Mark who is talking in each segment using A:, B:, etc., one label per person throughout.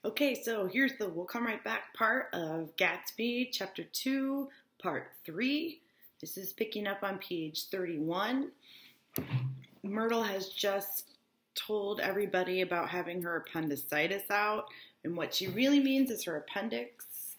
A: Okay, so here's the We'll Come Right Back part of Gatsby, Chapter 2, Part 3. This is picking up on page 31. Myrtle has just told everybody about having her appendicitis out, and what she really means is her appendix.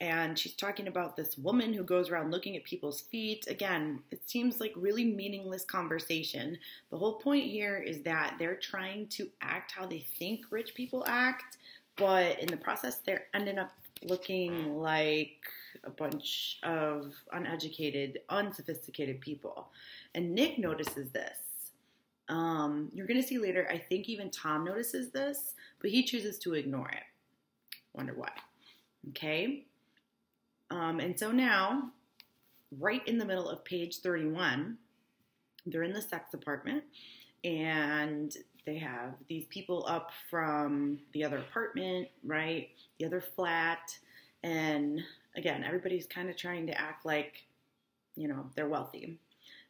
A: And she's talking about this woman who goes around looking at people's feet. Again, it seems like really meaningless conversation. The whole point here is that they're trying to act how they think rich people act, but in the process, they're ending up looking like a bunch of uneducated, unsophisticated people. And Nick notices this. You're going to see later, I think even Tom notices this, but he chooses to ignore it. Wonder why. Okay? And so now, right in the middle of page 31, they're in the sex apartment, and they have these people up from the other apartment, right? The other flat. And again, everybody's kind of trying to act like, they're wealthy.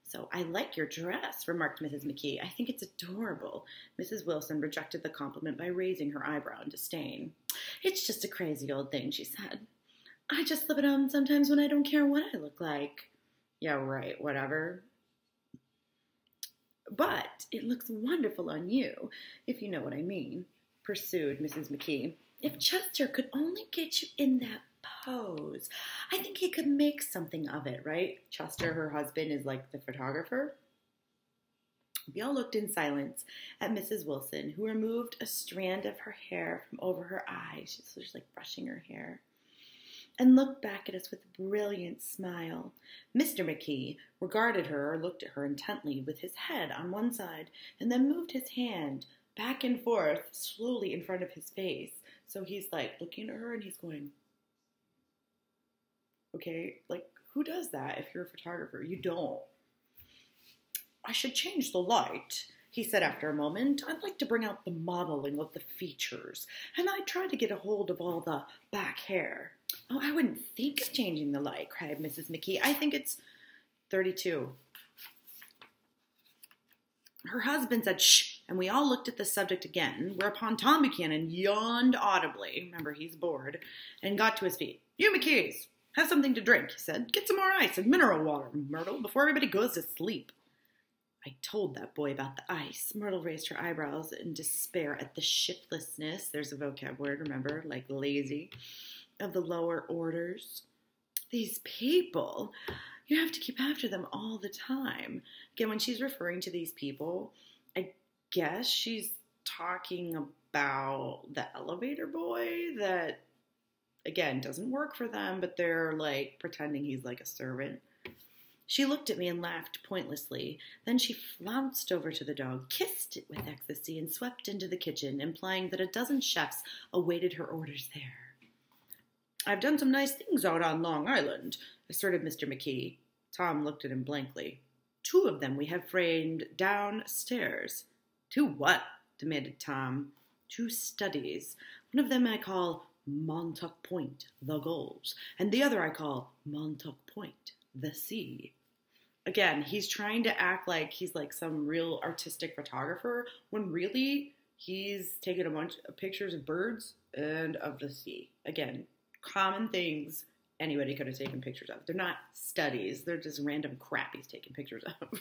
A: So, I like your dress, remarked Mrs. McKee. I think it's adorable. Mrs. Wilson rejected the compliment by raising her eyebrow in disdain. It's just a crazy old thing, she said. I just slip it on sometimes when I don't care what I look like. Yeah, right, whatever. But it looks wonderful on you, if you know what I mean, pursued Mrs. McKee. If Chester could only get you in that pose, I think he could make something of it, right? Chester, her husband, is like the photographer. We all looked in silence at Mrs. Wilson, who removed a strand of her hair from over her eyes. She's just like brushing her hair. And looked back at us with a brilliant smile. Mr. McKee regarded her or looked at her intently with his head on one side and then moved his hand back and forth slowly in front of his face. So he's like looking at her and he's going, okay, like who does that if you're a photographer? You don't. I should change the light, he said after a moment. I'd like to bring out the modeling of the features, and I'd try to get a hold of all the back hair. Oh, I wouldn't think of changing the light, cried Mrs. McKee. I think it's 32. Her husband said, shh, and we all looked at the subject again, whereupon Tom Buchanan yawned audibly, remember he's bored, and got to his feet. You McKees, have something to drink, he said. Get some more ice and mineral water, Myrtle, before everybody goes to sleep. I told that boy about the ice. Myrtle raised her eyebrows in despair at the shiftlessness, there's a vocab word, remember, like lazy, of the lower orders. These people, you have to keep after them all the time. Again, when she's referring to these people, I guess she's talking about the elevator boy that, again, doesn't work for them, but they're like pretending he's like a servant. She looked at me and laughed pointlessly. Then she flounced over to the dog, kissed it with ecstasy, and swept into the kitchen, implying that a dozen chefs awaited her orders there. I've done some nice things out on Long Island, asserted Mr. McKee. Tom looked at him blankly. 2 of them we have framed downstairs. 2 what? Demanded Tom. 2 studies. One of them I call Montauk Point, the Gulls, and the other I call Montauk Point, the Sea. Again, he's trying to act like he's like some real artistic photographer, when really he's taken a bunch of pictures of birds and of the sea. Again, common things anybody could have taken pictures of. They're not studies. They're just random crap he's taking pictures of.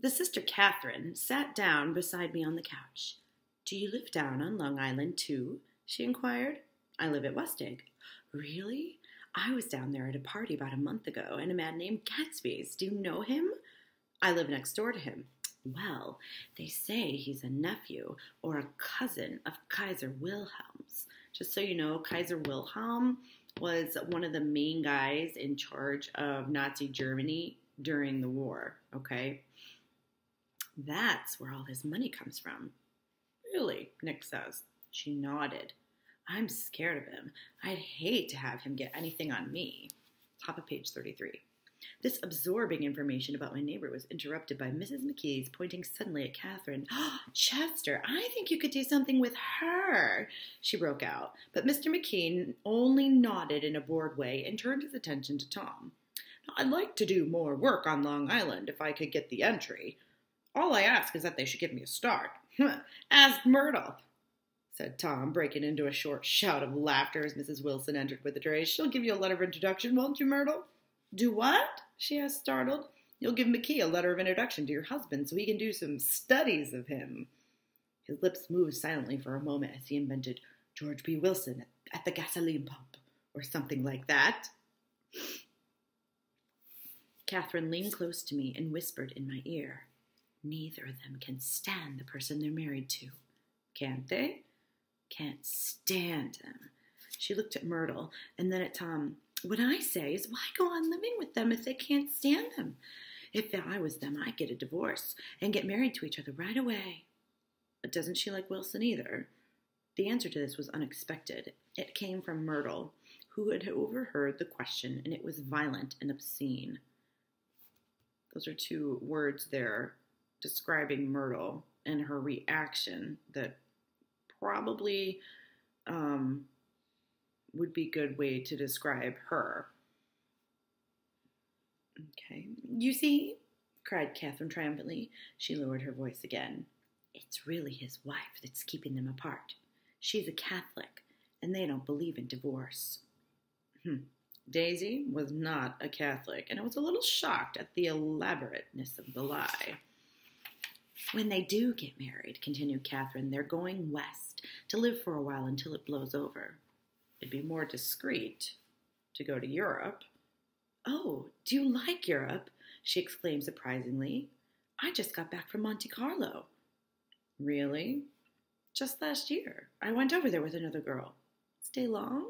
A: The sister Catherine sat down beside me on the couch. Do you live down on Long Island, too? She inquired. I live at West Egg. Really? I was down there at a party about a month ago, and a man named Gatsby's. Do you know him? I live next door to him. Well, they say he's a nephew or a cousin of Kaiser Wilhelm's. Just so you know, Kaiser Wilhelm was one of the main guys in charge of Nazi Germany during the war, okay? That's where all his money comes from. Really, Nick says. She nodded. I'm scared of him. I'd hate to have him get anything on me. Top of page 33. This absorbing information about my neighbor was interrupted by Mrs. McKee's pointing suddenly at Catherine. Oh, Chester, I think you could do something with her, she broke out. But Mr. McKee only nodded in a bored way and turned his attention to Tom. I'd like to do more work on Long Island if I could get the entry. All I ask is that they should give me a start. Ask Myrtle, said Tom, breaking into a short shout of laughter as Mrs. Wilson entered with the tray. She'll give you a letter of introduction, won't you, Myrtle? Do what? She asked, startled. You'll give McKee a letter of introduction to your husband so he can do some studies of him. His lips moved silently for a moment as he invented George B. Wilson at the gasoline pump, or something like that. Catherine leaned close to me and whispered in my ear, Neither of them can stand the person they're married to. Can't they? Can't stand him. She looked at Myrtle and then at Tom. What I say is, why go on living with them if they can't stand him? If I was them, I'd get a divorce and get married to each other right away. But doesn't she like Wilson either? The answer to this was unexpected. It came from Myrtle, who had overheard the question, and it was violent and obscene. Those are two words there describing Myrtle and her reaction that probably would be a good way to describe her. Okay. You see, cried Catherine triumphantly. She lowered her voice again. It's really his wife that's keeping them apart. She's a Catholic, and they don't believe in divorce. Daisy was not a Catholic, and I was a little shocked at the elaborateness of the lie. When they do get married, continued Catherine, they're going west to live for a while until it blows over. It'd be more discreet to go to Europe. Oh, do you like Europe? She exclaimed surprisingly. I just got back from Monte Carlo. Really? Just last year. I went over there with another girl. Stay long?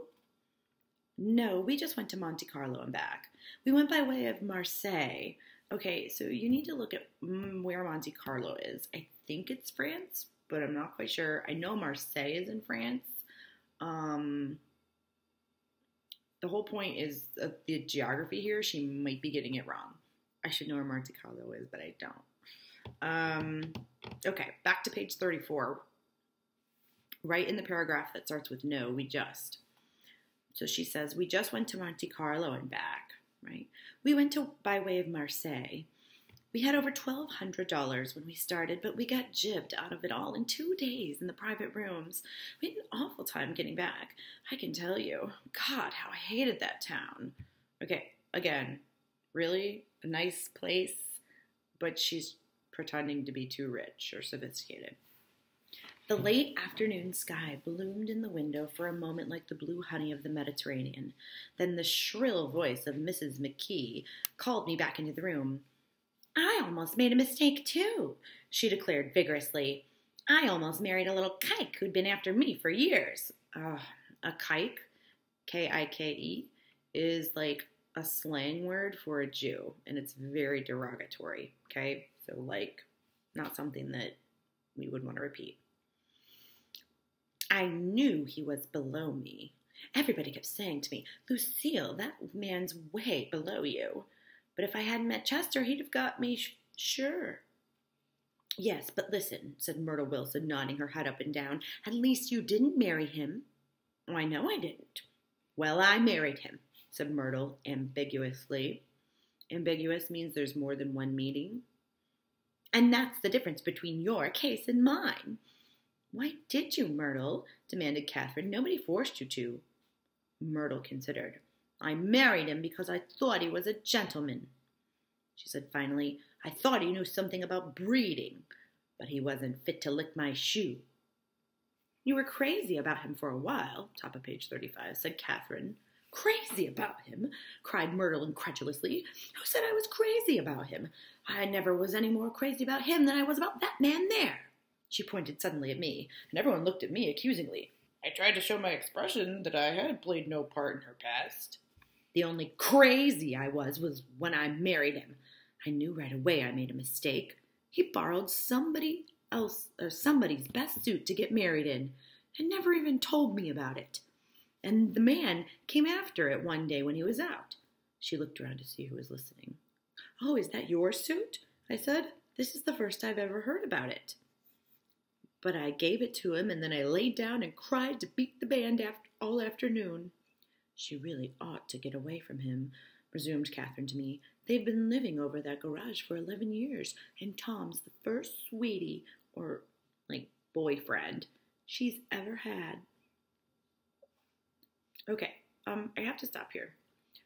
A: No, we just went to Monte Carlo and back. We went by way of Marseille. Okay, so you need to look at where Monte Carlo is. I think it's France, but I'm not quite sure. I know Marseille is in France. The whole point is the geography here. She might be getting it wrong. I should know where Monte Carlo is, but I don't. Okay, back to page 34. Right in the paragraph that starts with no, we just. So she says, we just went to Monte Carlo and back, right? We went by way of Marseille. We had over $1,200 when we started, but we got jibbed out of it all in 2 days in the private rooms. We had an awful time getting back. I can tell you. God, how I hated that town. Okay, again, really a nice place, but she's pretending to be too rich or sophisticated. The late afternoon sky bloomed in the window for a moment like the blue honey of the Mediterranean. Then the shrill voice of Mrs. McKee called me back into the room. I almost made a mistake, too, she declared vigorously. I almost married a little kike who'd been after me for years. A kike, K-I-K-E, is like a slang word for a Jew, and it's very derogatory, okay? So, like, not something that we would want to repeat. I knew he was below me. Everybody kept saying to me, Lucille, that man's way below you. But if I hadn't met Chester, he'd have got me, sure. Yes, but listen, said Myrtle Wilson, nodding her head up and down. At least you didn't marry him. Oh, I know I didn't. Well, I married him, said Myrtle ambiguously. Ambiguous means there's more than one meaning. And that's the difference between your case and mine. Why did you, Myrtle? Demanded Catherine. Nobody forced you to. Myrtle considered. I married him because I thought he was a gentleman. She said finally, I thought he knew something about breeding, but he wasn't fit to lick my shoe. You were crazy about him for a while, top of page 35, said Catherine. Crazy about him? Cried Myrtle incredulously. Who said I was crazy about him? I never was any more crazy about him than I was about that man there. She pointed suddenly at me, and everyone looked at me accusingly. I tried to show my expression that I had played no part in her past. The only crazy I was when I married him. I knew right away I made a mistake. He borrowed somebody else or somebody's best suit to get married in, and never even told me about it. And the man came after it one day when he was out. She looked around to see who was listening. Oh, is that your suit? I said. This is the first I've ever heard about it. But I gave it to him, and then I laid down and cried to beat the band all afternoon. She really ought to get away from him, resumed Catherine to me. They've been living over that garage for 11 years, and Tom's the first sweetie, or like, boyfriend she's ever had. Okay, I have to stop here.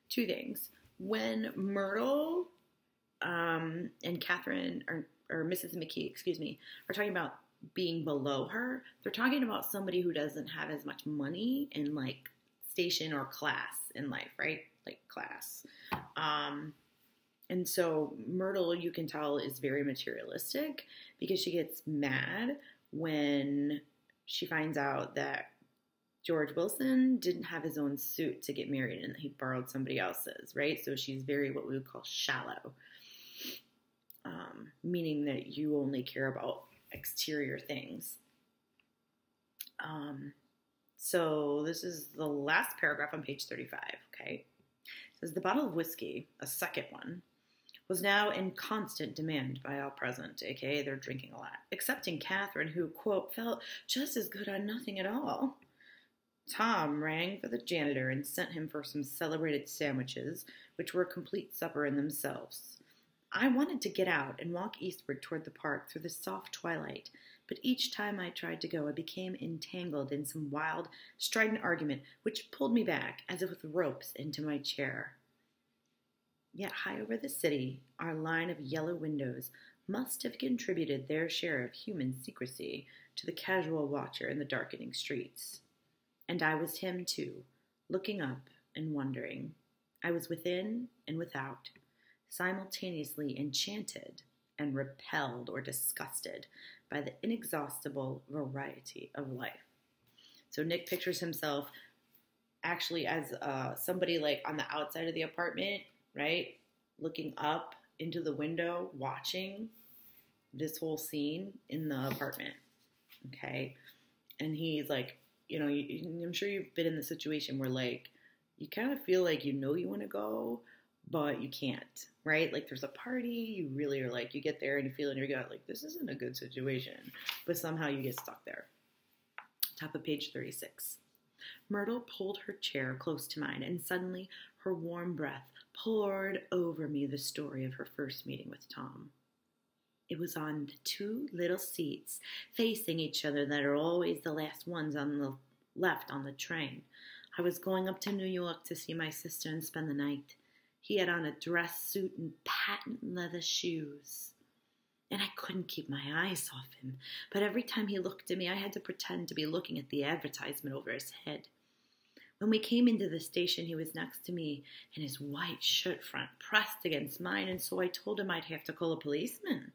A: Two things. When Myrtle and Catherine, or Mrs. McKee, excuse me, are talking about being below her, they're talking about somebody who doesn't have as much money in, like, station or class in life, right? Like, class. And so Myrtle, you can tell, is very materialistic because she gets mad when she finds out that George Wilson didn't have his own suit to get married and he borrowed somebody else's, right? So she's very what we would call shallow, meaning that you only care about exterior things. So this is the last paragraph on page 35, okay? It says, the bottle of whiskey, a second one, was now in constant demand by all present, aka they're drinking a lot, excepting Catherine, who, quote, felt just as good on nothing at all. Tom rang for the janitor and sent him for some celebrated sandwiches, which were a complete supper in themselves. I wanted to get out and walk eastward toward the park through the soft twilight, but each time I tried to go, I became entangled in some wild, strident argument, which pulled me back, as if with ropes, into my chair. Yet high over the city, our line of yellow windows must have contributed their share of human secrecy to the casual watcher in the darkening streets. And I was him, too, looking up and wondering. I was within and without, simultaneously enchanted and repelled or disgusted by the inexhaustible variety of life. So Nick pictures himself actually as somebody, like, on the outside of the apartment, right, looking up into the window, watching this whole scene in the apartment, okay? And he's like, you know, I'm sure you've been in the situation where, like, you kind of feel like you know you want to go, but you can't, right? Like, there's a party, you really are like, you get there and you feel in your gut, like, this isn't a good situation, but somehow you get stuck there. Top of page 36. Myrtle pulled her chair close to mine, and suddenly her warm breath poured over me the story of her first meeting with Tom. It was on the two little seats facing each other that are always the last ones on the left on the train. I was going up to New York to see my sister and spend the night. He had on a dress suit and patent leather shoes. And I couldn't keep my eyes off him, but every time he looked at me, I had to pretend to be looking at the advertisement over his head. When we came into the station, he was next to me, and his white shirt front pressed against mine, and so I told him I'd have to call a policeman.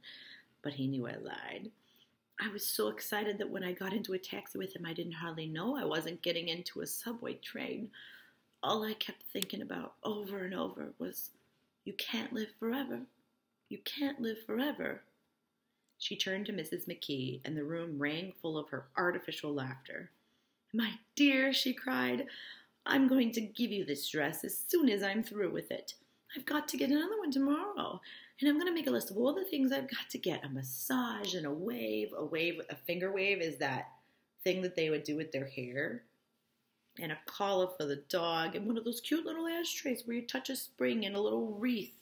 A: But he knew I lied. I was so excited that when I got into a taxi with him, I didn't hardly know I wasn't getting into a subway train. All I kept thinking about over and over was, you can't live forever. You can't live forever. She turned to Mrs. McKee, and the room rang full of her artificial laughter. My dear, she cried, I'm going to give you this dress as soon as I'm through with it. I've got to get another one tomorrow, and I'm going to make a list of all the things I've got to get. A massage and a wave. A finger wave is that thing that they would do with their hair. And a collar for the dog, and one of those cute little ashtrays where you touch a spring, and a little wreath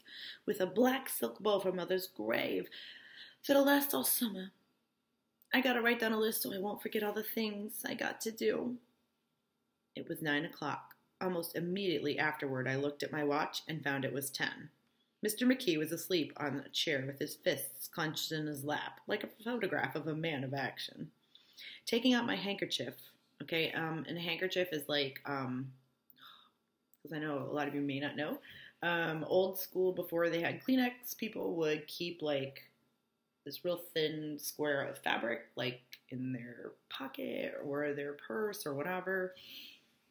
A: with a black silk bow from Mother's grave that'll last all summer. I gotta write down a list so I won't forget all the things I got to do. It was 9 o'clock. Almost immediately afterward, I looked at my watch and found it was 10. Mr. McKee was asleep on a chair with his fists clenched in his lap, like a photograph of a man of action. Taking out my handkerchief, okay, and a handkerchief is like, because I know a lot of you may not know, old school, before they had Kleenex, people would keep, like, this real thin square of fabric, like, in their pocket or their purse or whatever,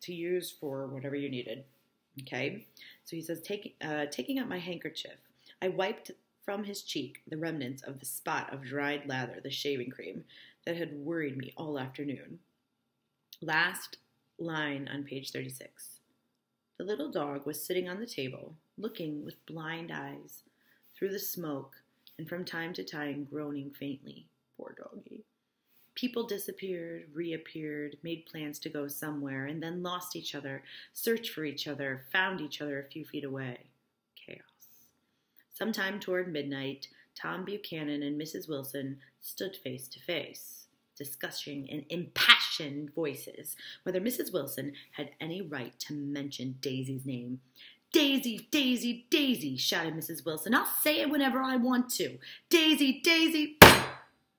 A: to use for whatever you needed, okay? So he says, taking out my handkerchief, I wiped from his cheek the remnants of the spot of dried lather, the shaving cream, that had worried me all afternoon. Last line on page 36. The little dog was sitting on the table, looking with blind eyes through the smoke, and from time to time groaning faintly. Poor doggy. People disappeared, reappeared, made plans to go somewhere, and then lost each other, searched for each other, found each other a few feet away. Chaos. Sometime toward midnight, Tom Buchanan and Mrs. Wilson stood face to face. discussing in impassioned voices whether Mrs. Wilson had any right to mention Daisy's name. "Daisy, Daisy, Daisy," shouted Mrs. Wilson. "I'll say it whenever I want to. Daisy, Daisy."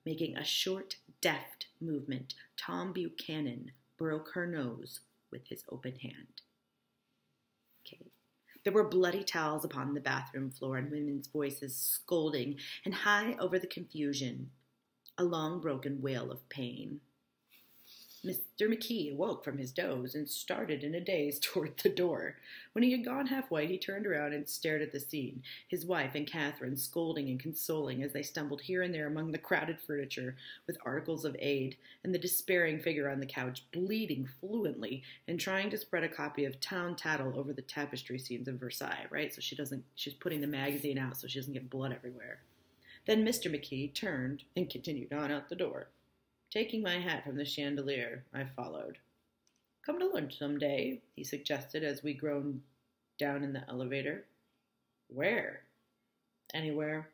A: Making a short, deft movement, Tom Buchanan broke her nose with his open hand. Okay. There were bloody towels upon the bathroom floor and women's voices scolding, and high over the confusion, a long broken wail of pain. Mr. McKee awoke from his doze and started in a daze toward the door. When he had gone halfway, he turned around and stared at the scene, his wife and Catherine scolding and consoling as they stumbled here and there among the crowded furniture with articles of aid, and the despairing figure on the couch bleeding fluently and trying to spread a copy of Town Tattle over the tapestry scenes of Versailles, right? So she's putting the magazine out so she doesn't get blood everywhere. Then Mr. McKee turned and continued on out the door. Taking my hat from the chandelier, I followed. "Come to lunch some day," he suggested as we groaned down in the elevator. "Where?" "Anywhere."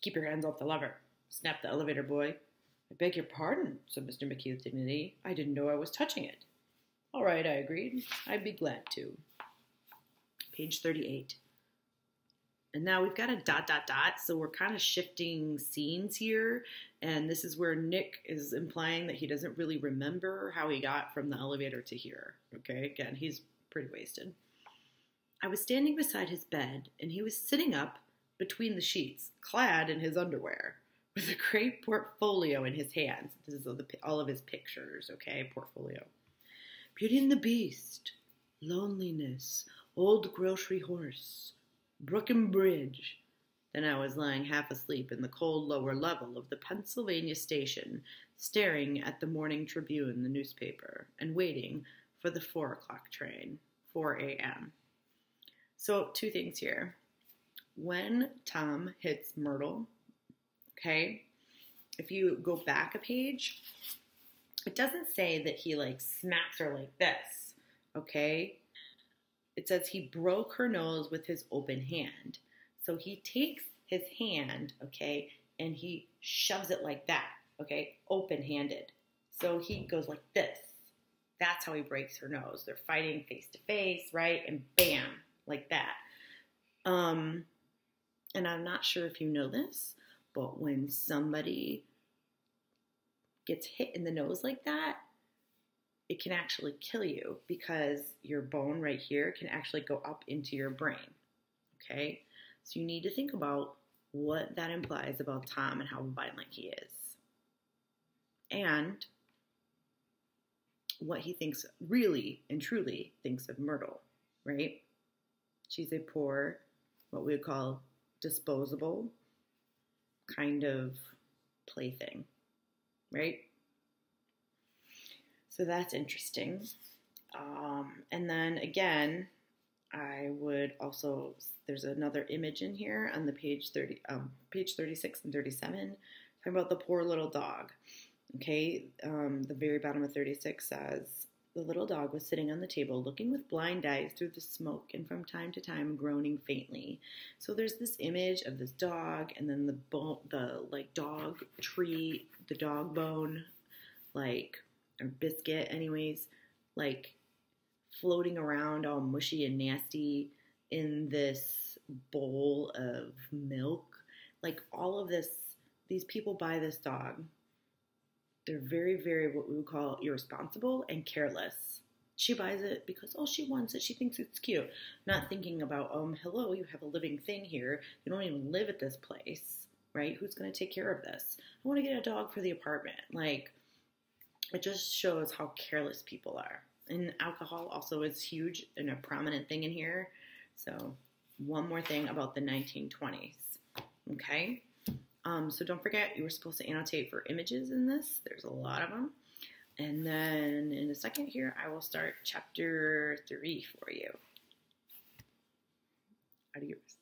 A: "Keep your hands off the lever," snapped the elevator boy. "I beg your pardon," said Mr. McKee with dignity. "I didn't know I was touching it." "All right," I agreed. "I'd be glad to." Page 38. And now we've got a ... so we're kind of shifting scenes here, and this is where Nick is implying that he doesn't really remember how he got from the elevator to here, okay? Again, he's pretty wasted. "I was standing beside his bed, and he was sitting up between the sheets, clad in his underwear, with a great portfolio in his hands." This is all of his pictures, okay? Portfolio. "Beauty and the Beast, Loneliness, Old Grocery Horse, Brooklyn Bridge." Then I was lying half asleep in the cold lower level of the Pennsylvania station, staring at the Morning Tribune, the newspaper, and waiting for the 4 o'clock train, 4 a.m. So 2 things here. When Tom hits Myrtle, okay, if you go back a page, it doesn't say that he like smacks her like this, okay? It says he broke her nose with his open hand. So he takes his hand, okay, and he shoves it like that, okay, open-handed. So he goes like this. That's how he breaks her nose. They're fighting face to face, right? And bam, like that. And I'm not sure if you know this, but when somebody gets hit in the nose like that, it can actually kill you because your bone right here can actually go up into your brain, okay? So you need to think about what that implies about Tom and how violent he is. And what he thinks really and truly thinks of Myrtle, right? She's a poor, what we would call disposable kind of plaything, right? So that's interesting. And then again, I would also, there's another image in here on the page 36 and 37, talking about the poor little dog. Okay, the very bottom of 36 says, "The little dog was sitting on the table, looking with blind eyes through the smoke, and from time to time groaning faintly." So there's this image of this dog, and then the like dog tree, the dog bone, like, or biscuit anyways, like floating around all mushy and nasty in this bowl of milk. Like all of this, these people buy this dog. They're very, very what we would call irresponsible and careless. She buys it because, oh, she wants it. She thinks it's cute. Not thinking about, hello, you have a living thing here. You don't even live at this place, right? Who's going to take care of this? I want to get a dog for the apartment. Like, it just shows how careless people are. And alcohol also is huge and a prominent thing in here. So one more thing about the 1920s, okay? So don't forget, you were supposed to annotate for images in this. There's a lot of them. And then in a second here, I will start chapter 3 for you. Adios.